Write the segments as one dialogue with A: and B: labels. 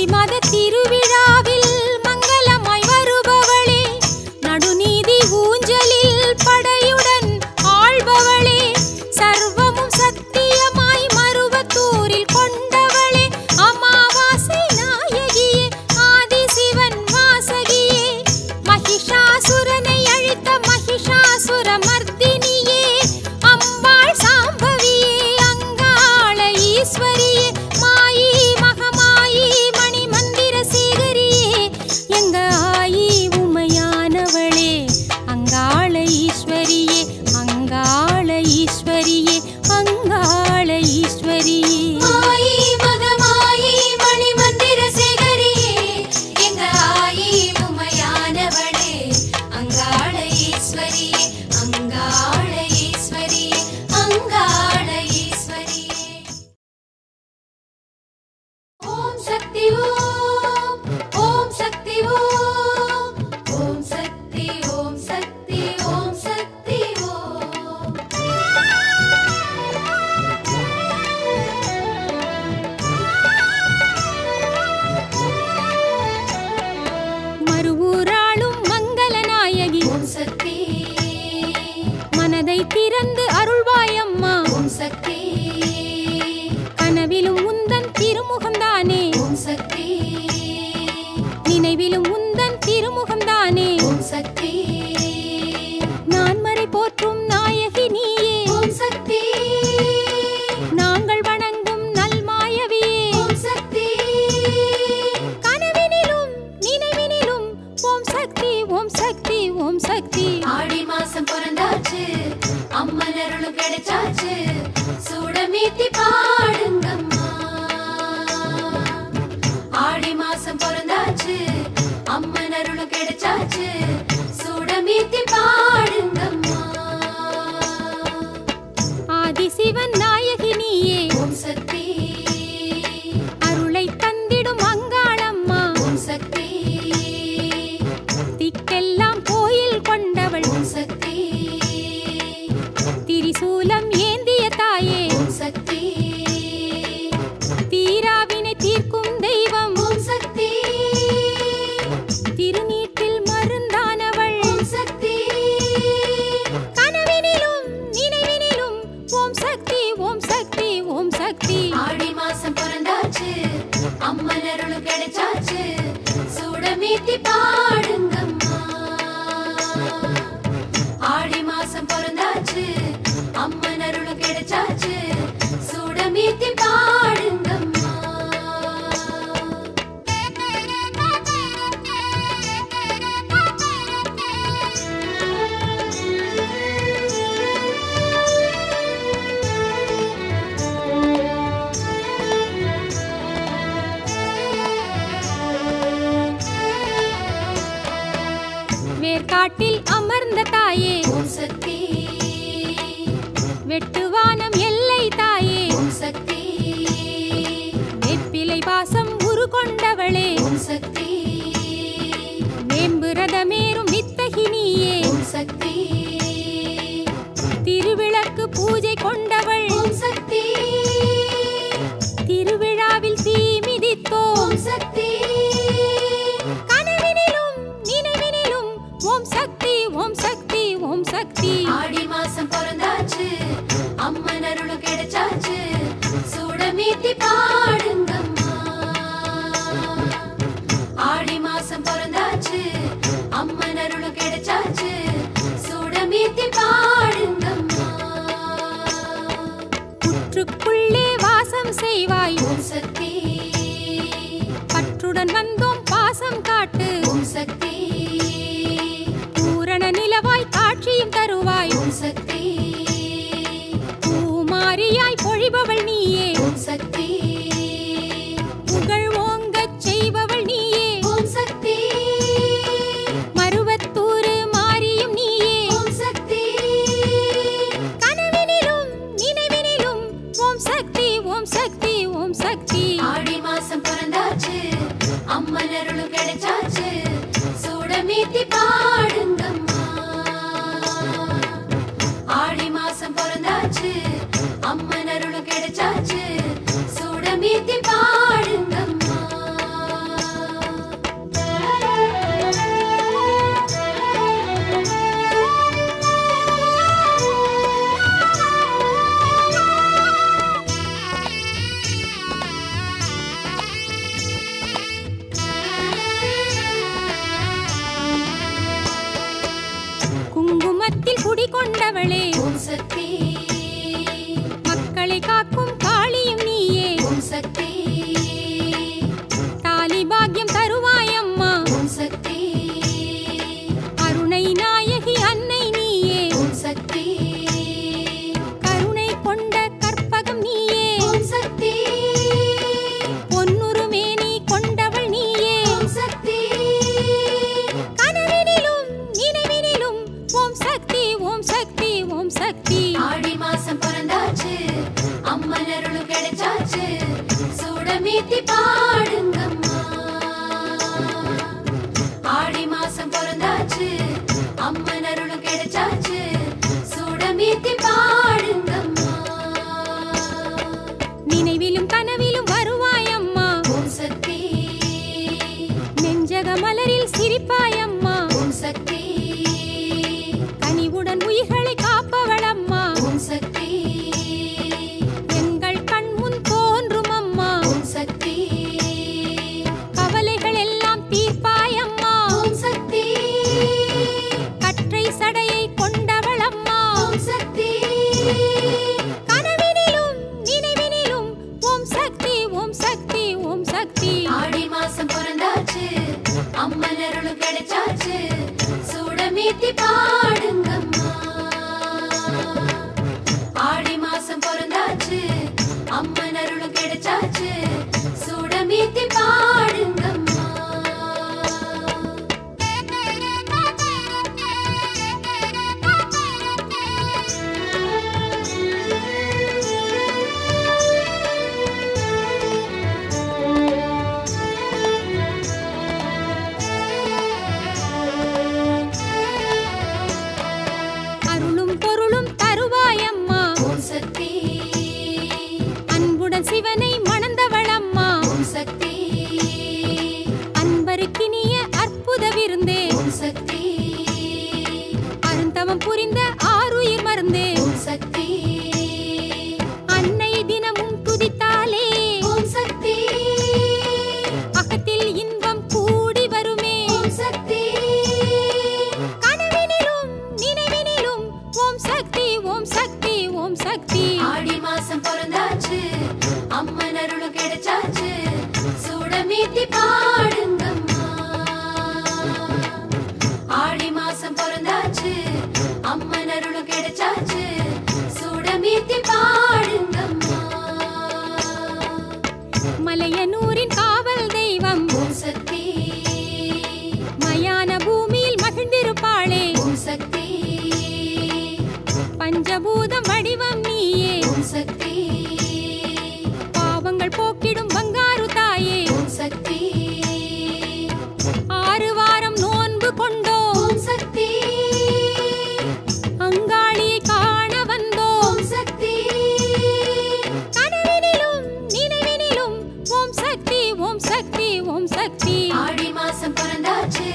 A: மாசி மாத திருவிழாவில் மங்களமாய் வருபவளே, நடுநீதி ஊஞ்சலில் படையுடன் ஆள்பவளே, சர்வமும் சத்தியமாய் மருவத்தூரில் கொண்டவளே, அமாவாசை நாயகியே, ஆதிசிவன் வாசகியே, மகிஷாசுரனை அழித்த மகிஷாசுர மர்தினியே, அம்பாள் சாம்பவியே, அங்காள ஈஸ்வரியே, மாயி மகமாயி மணி மந்திர சேகரியே, எங்க ஆயி உமையானவளே, அங்காள ஈஸ்வரியே, அங்காள ஈஸ்வரியே, அங்காள ஈஸ்வரியே.
B: மாயி மகமாயி மணி மந்திர சேகரியே, எங்க ஆயி உமையானவளே, அங்காள ஈஸ்வரியே, அங்காள ஈஸ்வரியே, அங்காள ஈஸ்வரியே. ஓம் சக்தி ஓம், ஓம் சக்தி ஓம், ஓம் சக்தி ஓம் சக்தி ஓம் சக்தி ஓம்.
A: மறுவூராளும் மங்கள நாயகி,
B: ஓம் சக்தி,
A: மனதை திறந்து அருள்வாயம்மா,
B: ஓம் சக்தி,
A: கனவிலும் உந்தன் திருமுகம்தானே,
B: ஓம் சக்தி,
A: நினைவிலும் உந்தன் திருமுகம்தானே,
B: ஓம் சக்தி,
A: நான் மறை போற்றும் நாயகி நீயே,
B: ஓம் சக்தி,
A: நாங்கள் வணங்கும் நல்மாயவியே,
B: ஓம் சக்தி,
A: கனவினிலும் நினைவினிலும் ஓம் சக்தி ஓம் சக்தி ஓம் சக்தி.
B: ஆடி மாசம் பிறந்தாச்சு, அம்மன் அருளும் கிடைச்சாச்சு, சூடமீத்தி பாடுங்கம்மா. ஆடி மாசம் பிறந்தாச்சு, அம்மன் அருளும் கிடைச்சாச்சு, சூடமீத்தி பாடுங்கம்மா.
A: ஆதிசிவன் நாயகி நீயே,
B: ஓம் சக்தி,
A: அருளை தந்திடும் அங்காளம்மா,
B: ஓம் சக்தி,
A: திக்கெல்லாம் கோயில் கொண்டவள்,
B: ஓம் சக்தி,
A: திரிசூலம் ஏந்திய தாயே,
B: ஓம் சக்தி,
A: தீராவினை தீர்க்கும் தெய்வம்,
B: ஓம் சக்தி,
A: திருநீட்டில் மருந்தானவள்,
B: ஓம் சக்தி,
A: கனவினிலும் நினைவினிலும் ஓம் சக்தி ஓம் சக்தி ஓம் சக்தி.
B: ஆடி மாசம் பிறந்தாச்சு, அம்மன் அருளும் கிடைச்சாச்சு, சூடமீத்தி பாடுங்கம்மா. ஆடி மாசம் பிறந்தாச்சு, அம்மன் அருளும் கிடைச்சாச்சு, சூடமீத்தி பாடுங்கம்மா.
A: வேர்காட்டில் அமர்ந்த தாயே,
B: ஓம் சக்தி,
A: வெட்டுவானம் எல்லை தாயே,
B: ஓம் சக்தி,
A: வெப்பிலை வாசம் உரு கொண்டவளே,
B: ஓம் சக்தி,
A: வேம்பு ரதமேறும் வித்தகி நீயே,
B: ஓம் சக்தி,
A: திருவிளக்கு பூஜை கொண்டவள்,
B: ஓம் சக்தி,
A: திருவிழாவில் தீ மிதித்தோம்,
B: ஓம் சக்தி,
A: கனவினிலும் நினைவினிலும் ஓம் சக்தி ஓம் சக்தி ஓம் சக்தி.
B: ஆடி மாசம் பிறந்தாச்சு, அம்மன் அருளும் கிடைச்சாச்சு, சூடமீத்தி பாடுங்கம்மா. ஆடி மாசம் பிறந்தாச்சு, அம்மன் அருளும் கிடைச்சாச்சு, சூடமீத்தி பாடுங்கம்மா.
A: புற்றுக்குள்ளே வாசம் செய்வாய்,
B: ஓம் சக்தி,
A: பற்றுடன் வந்தோம் பாசம் காட்டு,
B: ஓம் சக்தி,
A: பூரண நிலவாய் காட்சியும் தருவாய்,
B: ஓம் சக்தி,
A: பூமாரியாய் பொழிபவள் நீயே,
B: ஓம் சக்தி,
A: புகழ் ஓங்கச் செய்பவள் நீயே,
B: ஓம் சக்தி,
A: மருவத்தூரு மாரியும் நீயே,
B: ஓம் சக்தி,
A: கனவினிலும் நினைவினிலும் ஓம் சக்தி ஓம் சக்தி ஓம் சக்தி.
B: ஆடி மாசம் பிறந்தாச்சு, அம்மன் அருளும் கிடைச்சாச்சு, சூடமீத்தி பாடுங்கம்மா. ஆடி மாசம் பிறந்தாச்சு, அம்மன் அருளும் கிடைச்சாச்சு, சூடமீத்தி பாடுங்கம்மா.
A: கொண்டவளே
B: ஓம் சக்தி
A: மக்களை காக்கும் காளியும் நீயே
B: ஓம் சக்தி
A: தாலி பாக்கியம் தருவாயம்மா
B: ஓம் சக்தி
A: அருணை நாயகி அன்னை நீயே
B: ஓம் சக்தி
A: கருணை கொண்ட கற்பகம் நீயே
B: ஓம் சக்தி
A: பொன்னுருமேனி கொண்டவள் நீயே
B: ஓம் சக்தி
A: கனவினிலும் நினைவினிலும் ஓம் சக்தி ஓம் சக்தி ஓம் சக்தி
B: ஆடி மாசம் பிறந்தாச்சு அம்மன் அருளும் கிடைச்சாச்சு சூடமீத்தி பாடுங்கம்மா ஆடி மாசம் பிறந்தாச்சு அம்மன் அருளும் கிடைச்சாச்சு சூடமீத்தி பாடுங்கம்மா
A: நினைவிலும் கனவிலும் வருவாயம்மா
B: ஓம் சக்தி
A: நெஞ்சக மலரில் சிரிப்பாயம்மா
B: ஓம் சக்தி
A: கனிவுடன் உயிர்களை காப்பவளம்மா
B: ஓம் சக்தி
A: எங்கள் கண்முன் தோன்றும் அம்மா
B: ஓம் சக்தி
A: கவலைகள் எல்லாம் தீர்ப்பாயம்மா
B: ஓம் சக்தி
A: கற்றை சடையை கொண்டவளம்மா
B: ஓம் சக்தி
A: கனவினிலும் நினைவினிலும் ஓம் சக்தி ஓம் சக்தி ஓம் சக்தி
B: ஆடி மாசம் பிறந்தாச்சு அம்மன் அருளும் கிடைச்சாச்சு சூடமீத்தி பாடுங்கம்மா ஆடி மாசம் பிறந்தாச்சு அம்மன் அருளும் கிடைச்சாச்சு சூடமீத்தி பாடுங்கம்மா
A: அருளும் பொருளும் தருவாயம்மா
B: ஓம் சக்தி
A: அன்புடன் சிவனை மணந்தவளம்மா
B: ஓம் சக்தி
A: அன்பருக்கினிய அற்புத விருந்தே
B: ஓம் சக்தி
A: அருந்தவம் புரிந்த ஆருயிர் மருந்தே
B: ஓம் சக்தி
A: அன்னை தினமும் துதித்தாலே
B: ஓம் சக்தி
A: அகத்தில் இன்பம் கூடி வருமே
B: ஓம் சக்தி
A: கனவினிலும் நினைவினிலும் ஓம் சக்தி ஓம் சக்தி ஓம் சக்தி
B: ஆடி மாசம் பிறந்தாச்சு அம்மன் அருளும் கிடைச்சாச்சு சூடமீத்தி பாடுங்கம்மா ஆடி மாசம் பிறந்தாச்சு அம்மன் அருளும் கிடைச்சாச்சு சூடமீத்தி பாடுங்கம்மா
A: மலையனூரின் காவல் தெய்வம்
B: ஓம் சக்தி
A: மயான பூமியில் மகிழ்ந்திருப்பாளே
B: ஓம் சக்தி
A: பஞ்சபூதம் வடிவம் நீயே
B: ஓம் சக்தி
A: பாவங்கள் போக்கிடும் பங்காரு தாயே
B: ஓம் சக்தி
A: 6 வாரம் நோன்பு கொண்டோம்
B: ஓம் சக்தி
A: அங்காளியை காண வந்தோம்
B: ஓம் சக்தி
A: கனவினிலும் நினைவினிலும் ஓம் சக்தி ஓம் சக்தி ஓம் சக்தி
B: ஆடி மாசம் பிறந்தாச்சு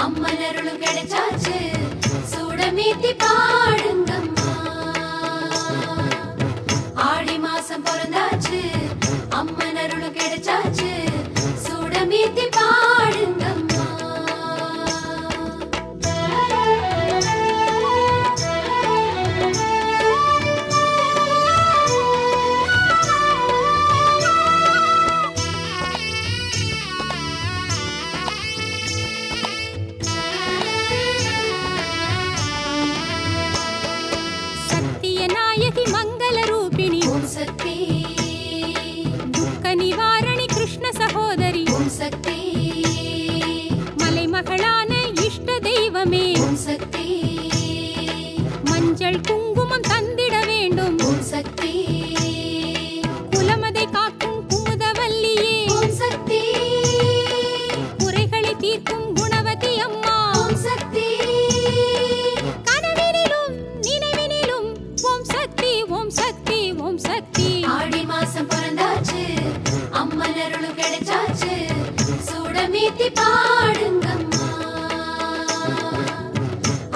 B: அம்மன் அருளும் கிடைச்சாச்சு சூடமீத்தி பாடுங்கம்மா ஆடி மாசம் பிறந்தாச்சு அம்மன் அருளும் கிடைச்சாச்சு சூடமீத்தி பாடுங்கம்மா
A: சத்திய நாயகி மங்கள ரூபிணி
B: ஓம் சக்தி
A: துக்க நிவாரணி கிருஷ்ண சகோதரி
B: ஓம் சக்தி
A: மலைமகளான இஷ்ட தெய்வமே
B: ஓம் சக்தி
A: மஞ்சள் குங்குமம் தந்திட வேண்டும்
B: ஓம் சக்தி
A: குலமதை காக்கும் குமுதவல்லியே
B: ஓம் சக்தி
A: குறைகளை தீர்க்கும் குணவதி அம்மா
B: ஓம் சக்தி
A: கனவினிலும் நினைவினிலும் ஓம் சக்தி ஓம் சக்தி ஓம் சக்தி
B: ஆடி மாசம் பிறந்தாச்சு அம்மன் அருளும் கிடைச்சாச்சு சூடமீத்தி பாடுங்கம்மா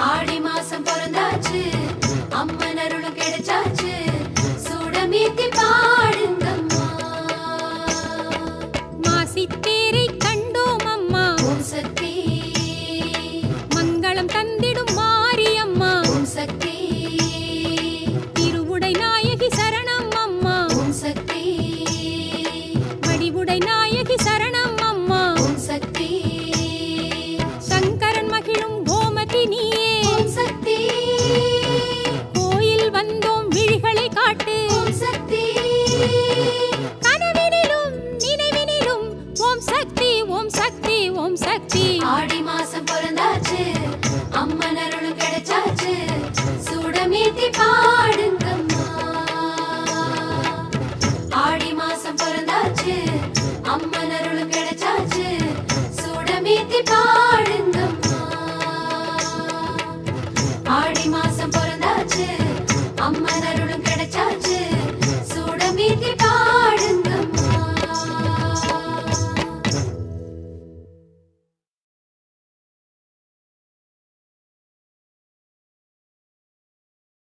B: ஆடி மாசம் பிறந்தாச்சு அம்மன் அருளும் கிடைச்சாச்சு சூடமீத்தி பாடுங்கம்மா
A: மாசித்தேரை கண்டோம் அம்மா
B: ஓம் சக்தி
A: மங்களம் தந்திடும் மாரியம்மா
B: ஓம் சக்தி
A: சக்தி
B: ஆடி மாசம் பிறந்தாச்சு அம்மன் அருளும் கிடைச்சாச்சு சுடமேத்தி பாடுங்கம்மா ஆடி மாசம் பிறந்தாச்சு அம்மன் அருளும் கிடைச்சாச்சு சுடமேத்தி பாடு